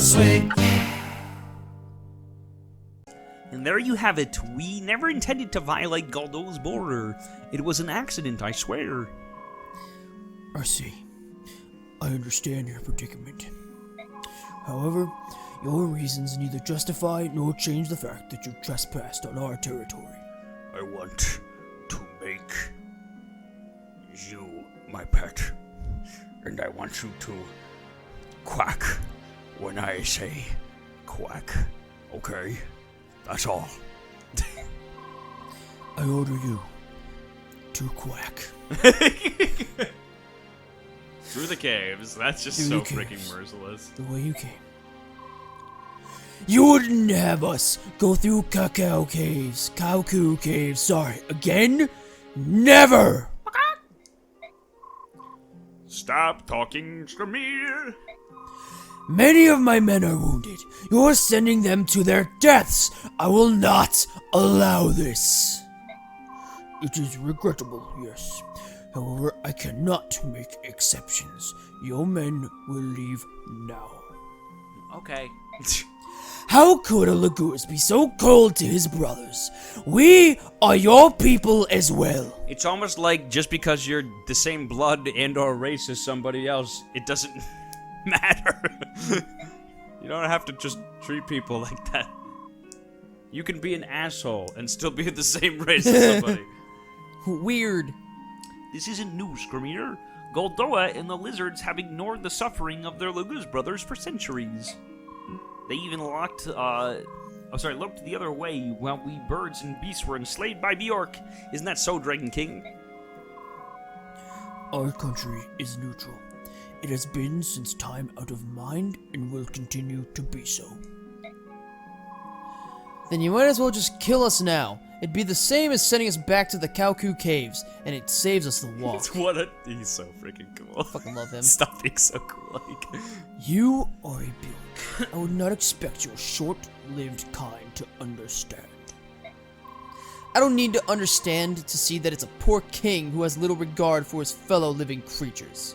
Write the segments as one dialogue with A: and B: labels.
A: Bittersweet.
B: And there you have it. We never intended to violate Goldo's border. It was an accident, I swear.
C: I see. I understand your predicament. However, your reasons neither justify nor change the fact that you trespassed on our territory.
B: I want to make you my pet. And I want you to quack when I say quack. Okay? That's all.
C: I order you to quack.
D: Through the caves. That's just
C: Through
D: so
C: the
D: freaking
C: caves.
D: merciless.
C: The way you came. You wouldn't have us go through Kauku caves, sorry, again? Never!
D: Stop talking, Skramir.
C: Many of my men are wounded. You're sending them to their deaths. I will not allow this. It is regrettable, yes. However, I cannot make exceptions. Your men will leave now.
B: Okay.
C: How could a Lagoose be so cold to his brothers? We are your people as well.
B: It's almost like just because you're the same blood and or race as somebody else, it doesn't matter. You don't have to just treat people like that. You can be an asshole and still be the same race as somebody.
C: Weird.
B: This isn't new, Skramir. Goldoa and the lizards have ignored the suffering of their Lagoose brothers for centuries. They even looked the other way while we birds and beasts were enslaved by Bjork. Isn't that so, Dragon King?
C: Our country is neutral. It has been since time out of mind and will continue to be so.
E: Then you might as well just kill us now. It'd be the same as sending us back to the Kauku caves, and it saves us the walk.
D: He's so freaking cool.
E: Fucking love him.
D: Stop being so cool. Like,
C: You are a Bjork. I would not expect your short-lived kind to understand.
E: I don't need to understand to see that it's a poor king who has little regard for his fellow living creatures.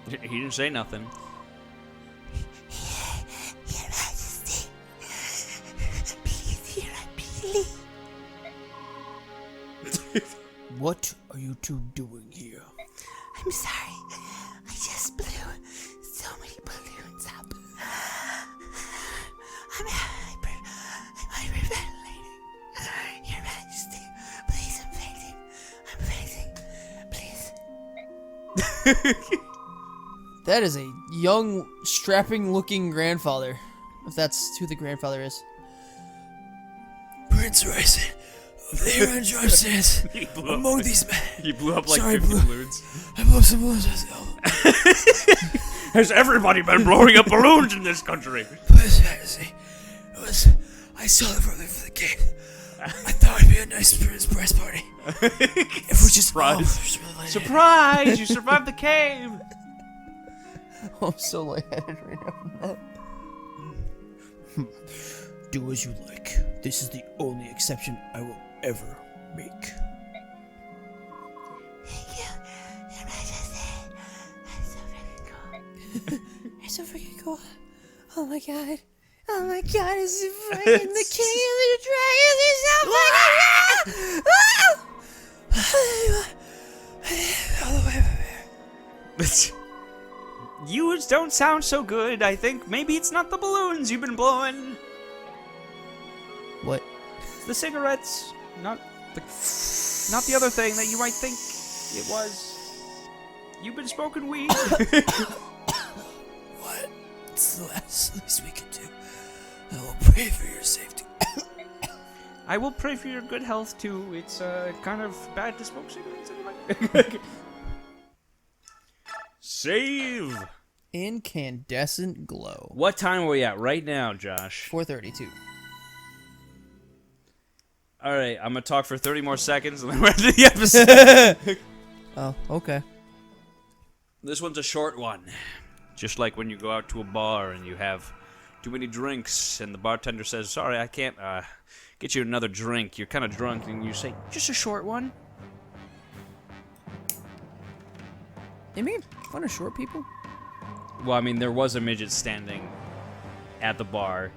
B: He didn't say nothing.
F: Your Majesty, please hear appeal.
C: What are you two doing here?
F: I'm sorry. I just blew so many balloons up. I'm hyperventilating. Your Majesty, please, I'm fainting. Please.
E: That is a young, strapping-looking grandfather. If that's who the grandfather is.
C: Prince Ryson, over there on George says,
D: he blew
C: among
D: up,
C: these men.
D: he blew up like
C: Sorry,
D: 50
C: blew-
D: balloons.
C: I blew some balloons myself.
B: Has everybody been blowing up balloons in this country?
C: His Majesty, I saw the brother for the game. I thought it'd be a nice press party. If we just
B: Surprise! You survived the cave!
E: I'm so lightheaded right now from that.
C: Do as you like. This is the only exception I will ever make.
F: Thank you, Your Majesty. That's so freaking cool. You're so freaking cool. Oh my god. Oh my god, it's freaking the king of the dragons. He's so fucking
B: You don't sound so good. I think maybe it's not the balloons you've been blowing.
E: What?
B: It's the cigarettes, not the other thing that you might think it was. You've been smoking weed.
C: What? It's the least we can do. I will pray for your safety.
B: I will pray for your good health too. It's kind of bad to smoke cigarettes anyway. Save.
E: Incandescent glow.
B: What time are we at right now, Josh?
E: 4:32.
B: All right, I'm gonna talk for 30 more seconds and then we're at the episode.
E: Oh, okay.
B: This one's a short one. Just like when you go out to a bar and you have too many drinks and the bartender says, sorry, I can't get you another drink. You're kind of drunk and you say, just a short one.
E: They made fun of short people?
B: Well, I mean, there was a midget standing at the bar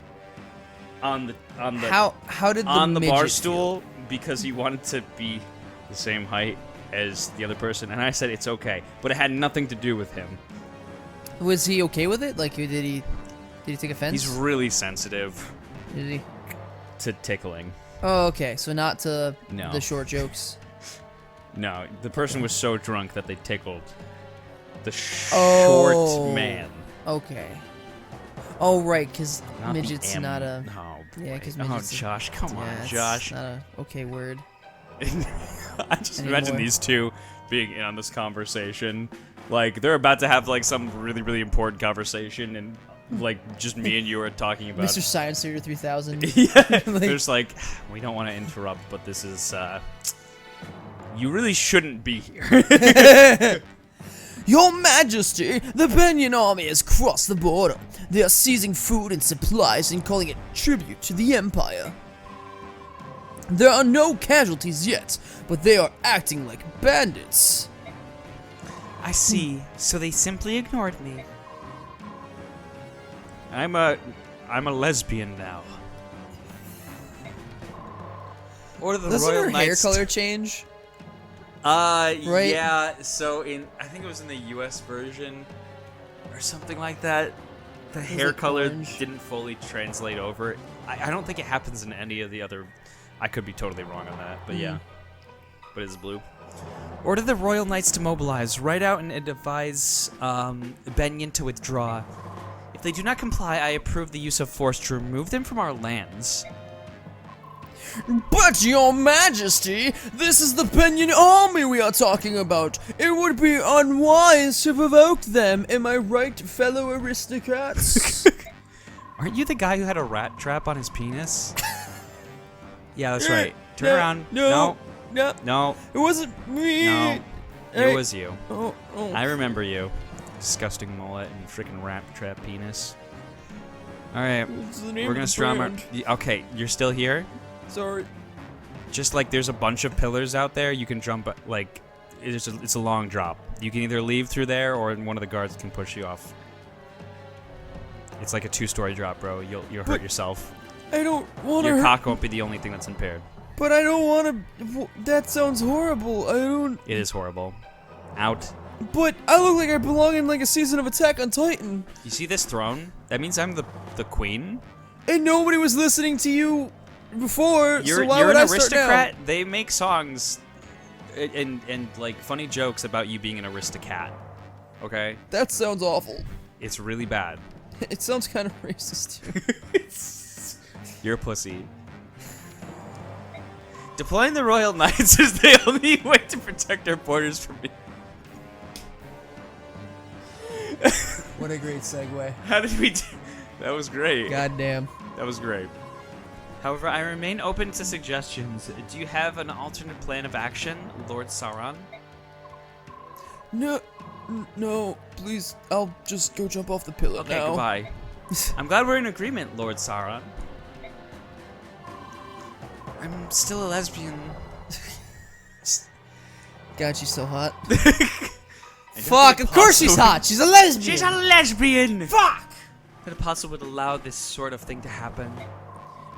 B: on the
E: How did the
B: on the bar
E: midget
B: stool because he wanted to be the same height as the other person, and I said it's okay, but it had nothing to do with him.
E: feel? Was he okay with it? Like, did he take offense?
B: He's really sensitive
E: Did he?
B: to tickling.
E: Oh, okay. So not to
B: No.
E: the short jokes.
B: No, the person was so drunk that they tickled the
E: Oh.
B: short man.
E: Okay. Oh, right, because
B: Not the
E: midget's
B: M.
E: not a.
B: Oh,
E: Yeah, 'cause
B: boy.
E: midget's
B: Oh,
E: a-
B: Josh, come
E: Yeah,
B: on,
E: it's
B: Josh.
E: not a okay word.
B: I just
E: Anymore.
B: imagine these two being in on this conversation. Like, they're about to have, like, some really, really important conversation, and, like, just me and you are talking about...
E: Mr. Science Theater 3000.
B: Yeah,
E: Like-
B: there's like, we don't want to interrupt, but this is, you really shouldn't be here.
E: Your Majesty, the Banyan army has crossed the border. They are seizing food and supplies and calling it tribute to the Empire. There are no casualties yet, but they are acting like bandits.
B: I see. So they simply ignored me. I'm a lesbian now. Order the
E: Doesn't
B: Royal
E: her hair
B: Knights.
E: color change?
B: Right?
D: Yeah, so I think it was in the US version or something like that.
B: The hair
E: it
B: color
E: orange?
B: didn't fully translate over. I don't think it happens in any of the other. I could be totally wrong on that, but yeah. But it's blue.
A: Order the Royal Knights to mobilize. Write out and advise Benyon to withdraw. If they do not comply, I approve the use of force to remove them from our lands.
E: But, Your Majesty, this is the Banyan army we are talking about. It would be unwise to provoke them. Am I right, fellow aristocrats?
A: Aren't you the guy who had a rat trap on his penis? Yeah, that's right. Turn
E: No,
A: around.
E: no. No,
A: No.
E: it wasn't me.
A: No.
E: Hey.
A: It was you.
E: Oh, oh.
A: I remember you. Disgusting mullet and freaking rat trap penis. Alright,
E: What's the name
A: we're
E: of
A: gonna
E: the
A: strum our.
E: brand?
A: Okay, you're still here?
E: Sorry.
A: Just like there's a bunch of pillars out there, you can jump, like, it's a long drop. You can either leave through there or one of the guards can push you off. It's like a 2-story drop, bro. You'll hurt yourself.
E: I don't want
A: Your
E: to.
A: cock won't be the only thing that's impaired.
E: But I don't want to. That sounds horrible. I don't.
A: It is horrible. Out.
E: But I look like I belong in like a season of Attack on Titan,
A: You see this throne? That means I'm the queen.
E: and nobody was listening to you before.
A: You're
E: so why
A: you're
E: would
A: an
E: I start now?
A: aristocrat. They make songs and like funny jokes about you being an aristocat. Okay?
E: That sounds awful.
A: It's really bad.
E: It sounds kind of racist too.
A: You're a pussy. Deploying the Royal Knights is the only way to protect our borders from me.
E: What a great segue.
A: How did we do? That was great.
E: Goddamn.
A: That was great. However, I remain open to suggestions. Do you have an alternate plan of action, Lord Sauron?
E: No, no, please. I'll just go jump off the pillar
A: Okay,
E: now.
A: goodbye. I'm glad we're in agreement, Lord Sauron. I'm still a lesbian.
E: God, she's so hot. Fuck! Of course she's hot. She's a lesbian.
A: She's a lesbian! Fuck! That apostle would allow this sort of thing to happen.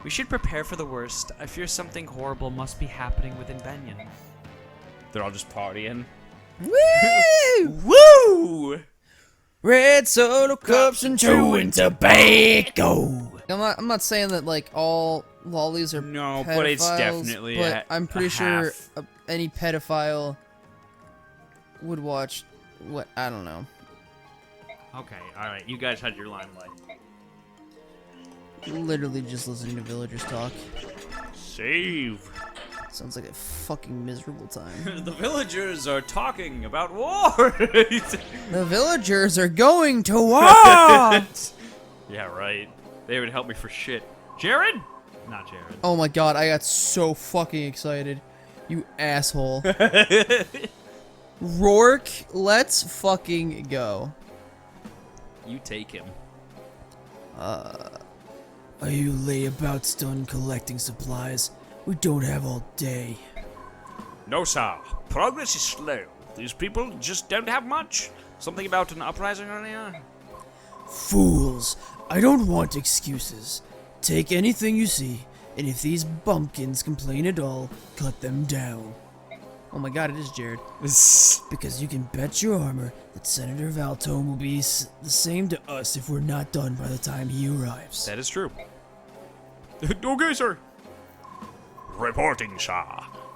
A: We should prepare for the worst. I fear something horrible must be happening within Benyon.
B: They're all just partying.
E: Woo!
A: Woo!
E: Red soda cups and chewing
C: tobacco.
E: I'm not saying that like all lollies are
B: No,
E: pedophiles,
B: but it's definitely
E: but
B: a-
E: I'm pretty
B: a
E: sure
B: half.
E: any pedophile would watch what I don't know.
B: Okay, alright, you guys had your limelight.
E: Literally just listening to villagers talk.
B: Save.
E: Sounds like a fucking miserable time.
B: The villagers are talking about war.
E: The villagers are going to war.
B: Yeah, right. They would help me for shit. Jared? Not Jared.
E: Oh my god, I got so fucking excited. You asshole. Rourke, let's fucking go.
B: You take him.
C: Are you layabouts done collecting supplies? We don't have all day.
B: No, sir. Progress is slow. These people just don't have much. Something about an uprising earlier?
C: Fools! I don't want excuses. Take anything you see, and if these bumpkins complain at all, cut them down.
E: Oh my god, it is Jared.
C: Because you can bet your armor that Senator Valtone will be the same to us if we're not done by the time he arrives.
A: That is true.
B: Okay, sir. Reporting, sir.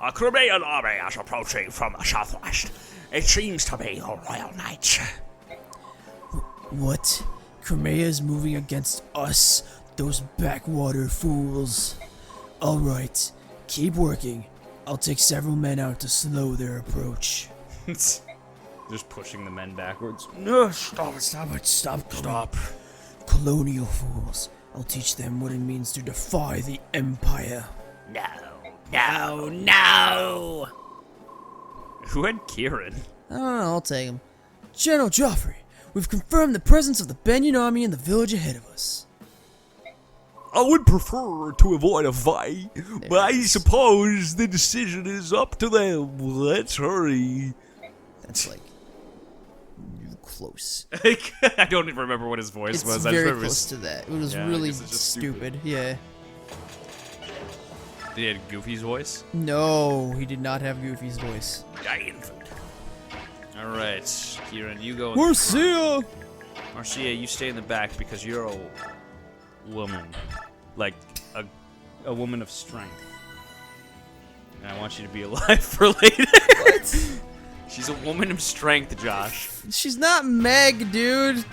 B: A Crimean army is approaching from the southwest. It seems to be the Royal Knights.
C: What? Crimea is moving against us? Those backwater fools. Alright, keep working. I'll take several men out to slow their approach.
A: Just pushing the men backwards.
C: No, stop it, stop. Colonial fools. I'll teach them what it means to defy the Empire.
F: No.
A: Who had Kieran?
E: I don't know, I'll take him.
C: General Joffrey, we've confirmed the presence of the Benyon army in the village ahead of us.
B: I would prefer to avoid a fight, but I suppose the decision is up to them. Let's hurry.
E: That's like close.
A: I don't even remember what his voice
E: It's
A: was. I just
E: very
A: remember
E: close to that. It was
A: Yeah, I
E: really
A: guess it's just
E: stupid. Yeah.
A: Did he have Goofy's voice?
E: No, he did not have Goofy's voice.
A: All right, Kieran, you go.
E: Marcia!
A: Marcia, you stay in the back because you're a woman, like a woman of strength. And I want you to be alive for later.
E: What?
A: She's a woman of strength, Josh.
E: She's not Meg, dude.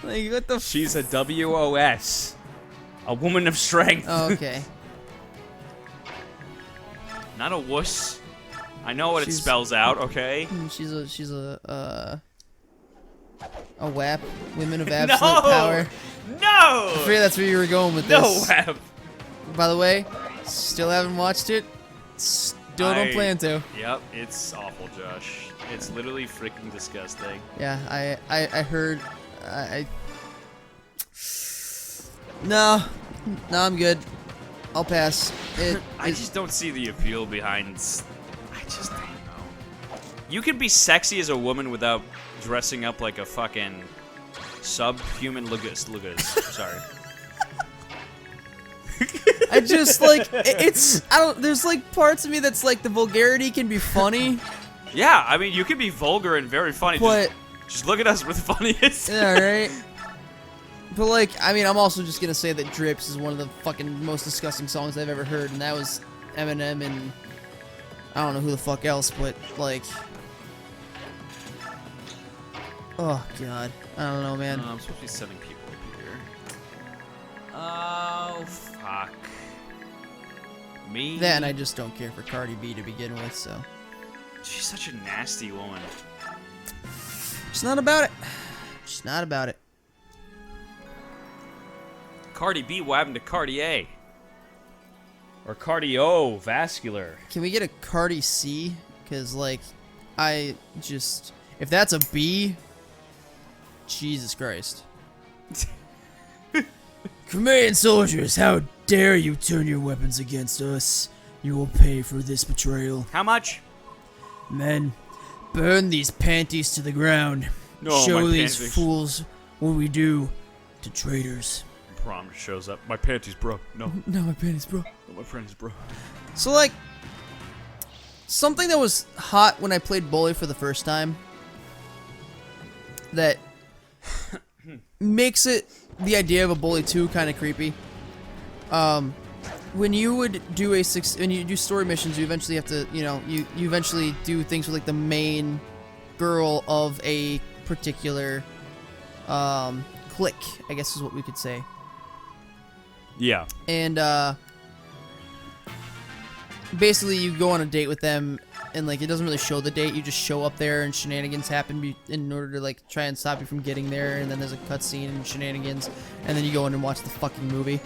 E: Like, what the
A: She's a WOS. A woman of strength.
E: Oh, okay.
A: Not a wuss. I know what it
E: She's-
A: spells out, okay?
E: She's a WAP, Women of
A: No!
E: Absolute Power. I
A: No!
E: figured that's where you were going with
A: No,
E: this.
A: Web.
E: By the way, still haven't watched it. Still don't plan to.
A: Yep, it's awful, Josh. It's literally freaking disgusting.
E: Yeah, I heard. No, I'm good. I'll pass.
A: I just don't see the appeal behind. I just don't know. You can be sexy as a woman without dressing up like a fucking subhuman lugus. Sorry.
E: I just like it's. I don't. There's like parts of me that's like the vulgarity can be funny,
A: Yeah, I mean, you can be vulgar and very funny.
E: but
A: Just look at us, we're the funniest.
E: yeah, right. But like, I mean, I'm also just gonna say that "Drips" is one of the fucking most disgusting songs I've ever heard, and that was Eminem and I don't know who the fuck else, but like, oh god, I don't know, man.
A: I'm supposed to be sending people up here. Oh, fuck. Me?
E: That and I just don't care for Cardi B to begin with, so
A: She's such a nasty woman.
E: just not about it. Just not about it.
A: Cardi B, what happened to Cartier? Or cardiovascular.
E: Can we get a Cardi C? Because, like, if that's a B, Jesus Christ.
C: Crimean soldiers, how dare you turn your weapons against us? You will pay for this betrayal.
A: How much?
C: Men, burn these panties to the ground.
A: No,
C: Show
A: my
C: these
A: panties.
C: fools what we do to traitors.
A: Prom shows up. My panties, bro. No,
C: No, my panties, bro.
A: no, my panties, bro.
E: So, like, something that was hot when I played Bully for the first time that makes it the idea of a Bully 2 kind of creepy. When you would do when you do story missions, you eventually have to, you eventually do things with like the main girl of a particular clique, I guess is what we could say.
A: Yeah.
E: And basically you go on a date with them, and like it doesn't really show the date, you just show up there and shenanigans happen in order to like try and stop you from getting there, and then there's a cutscene and shenanigans, and then you go in and watch the fucking movie,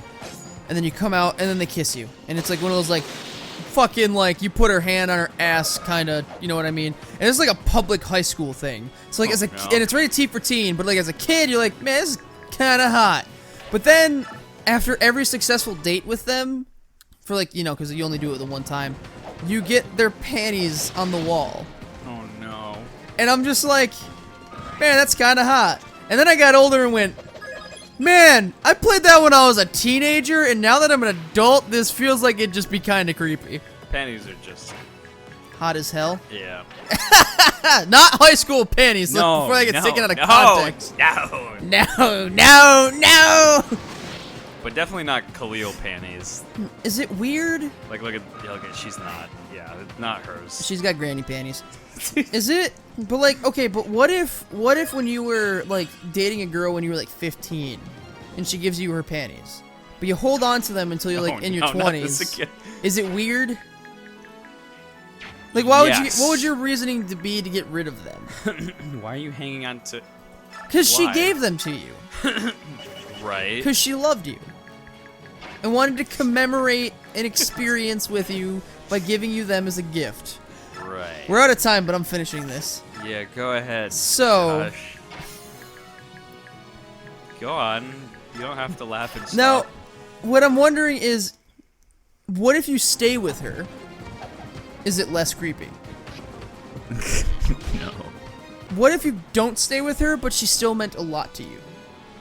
E: and then you come out and then they kiss you, and it's like one of those like fucking like you put her hand on her ass kind of, you know what I mean, and it's like a public high school thing, so like
A: no.
E: and it's rated T for teen, but like as a kid you're like, man, this is kind of hot, but then after every successful date with them, for like, because you only do it the one time, you get their panties on the wall.
A: Oh no.
E: And I'm just like, man, that's kind of hot. And then I got older and went, Man, I played that when I was a teenager, and now that I'm an adult, this feels like it'd just be kind of creepy.
B: Panties are just,
E: Hot as hell.
B: yeah.
E: Not high school panties. Look,
B: No,
E: before I get
B: no,
E: taken out of
B: no,
E: context.
B: No.
E: No, no, no.
B: But definitely not Khalil panties.
E: Is it weird?
B: Like, look at, she's not. Yeah, not hers.
E: She's got granny panties. Is it? But like, okay, but what if when you were like dating a girl when you were like 15, and she gives you her panties, but you hold on to them until you're like in your
B: no, not this
E: 20s?
B: again.
E: Is it weird? Like, why would you?
B: Yes.
E: What would your reasoning to be to get rid of them?
B: Why are you hanging on to?
E: Because she
B: Why?
E: gave them to you.
B: Right.
E: Because she loved you. And wanted to commemorate an experience with you by giving you them as a gift.
B: Right.
E: We're out of time, but I'm finishing this.
B: Yeah, go ahead.
E: So,
B: Gosh. Go on. You don't have to laugh and
E: now,
B: stop.
E: what I'm wondering is, what if you stay with her? Is it less creepy?
B: No.
E: What if you don't stay with her, but she still meant a lot to you?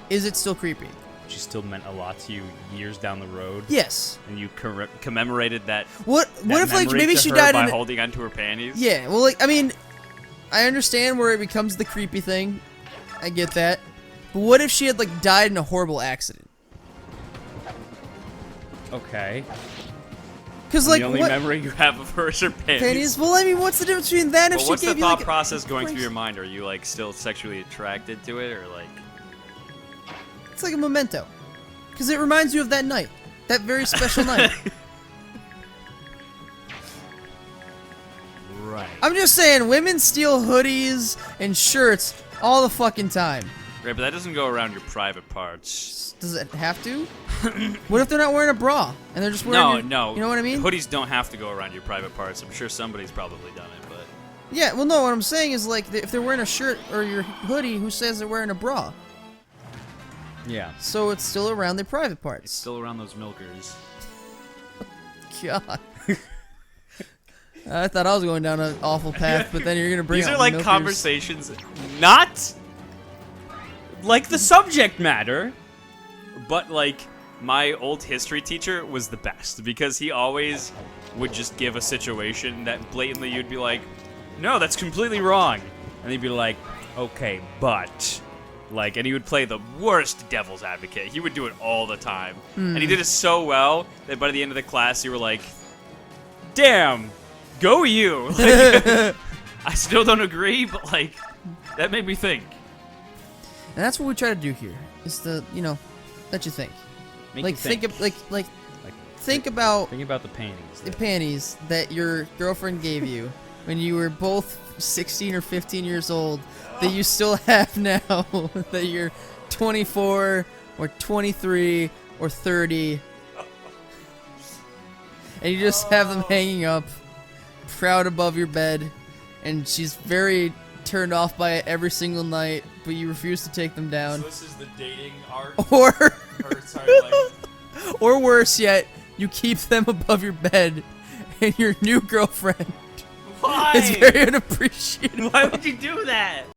E: Is it still creepy?
B: She still meant a lot to you years down the road.
E: Yes.
B: And you commemorated that.
E: What if like
B: memory
E: maybe
B: to
E: she
B: her
E: died
B: by
E: in?
B: holding onto her panties.
E: Yeah. Well, like I mean, I understand where it becomes the creepy thing. I get that. But what if she had like died in a horrible accident?
B: Okay.
E: Because like
B: the only
E: what
B: memory you have of her is her panties.
E: panties? Well, I mean, what's the difference between that and if
B: But
E: she
B: what's
E: gave
B: the
E: you
B: thought
E: like
B: process going through your mind? Are you like still sexually attracted to it, or like?
E: It's like a memento. Because it reminds you of that night, that very special night.
B: Right.
E: I'm just saying, women steal hoodies and shirts all the fucking time.
B: Right, but that doesn't go around your private parts.
E: Does it have to? What if they're not wearing a bra and they're just wearing?
B: No.
E: You know what I mean?
B: Hoodies don't have to go around your private parts. I'm sure somebody's probably done it, but
E: Yeah. Well, no. What I'm saying is like if they're wearing a shirt or your hoodie, who says they're wearing a bra?
B: yeah,
E: So it's still around their private parts.
B: still around those milkers.
E: God. I thought I was going down an awful path, but then you're gonna bring
B: These
E: out
B: are like
E: milkers.
B: conversations, not like the subject matter, but like my old history teacher was the best because he always would just give a situation that blatantly you'd be like, no, that's completely wrong. And he'd be like, okay, but. Like, and he would play the worst devil's advocate. He would do it all the time. And he did it so well that by the end of the class, you were like, damn, go you. Like, I still don't agree, but like, that made me think.
E: And that's what we try to do here. Is to let you think.
B: Make
E: Like
B: you think.
E: think about
B: Think about the paintings.
E: the panties that your girlfriend gave you when you were both 16 or 15 years old that you still have now that you're 24 or 23 or 30 and you just have them hanging up proud above your bed and she's very turned off by it every single night but you refuse to take them down.
D: So this is the dating art.
E: Or
D: Or sorry, like
E: or worse yet, you keep them above your bed and your new girlfriend
B: Why?
E: is very unappreciative.
B: Why would you do that?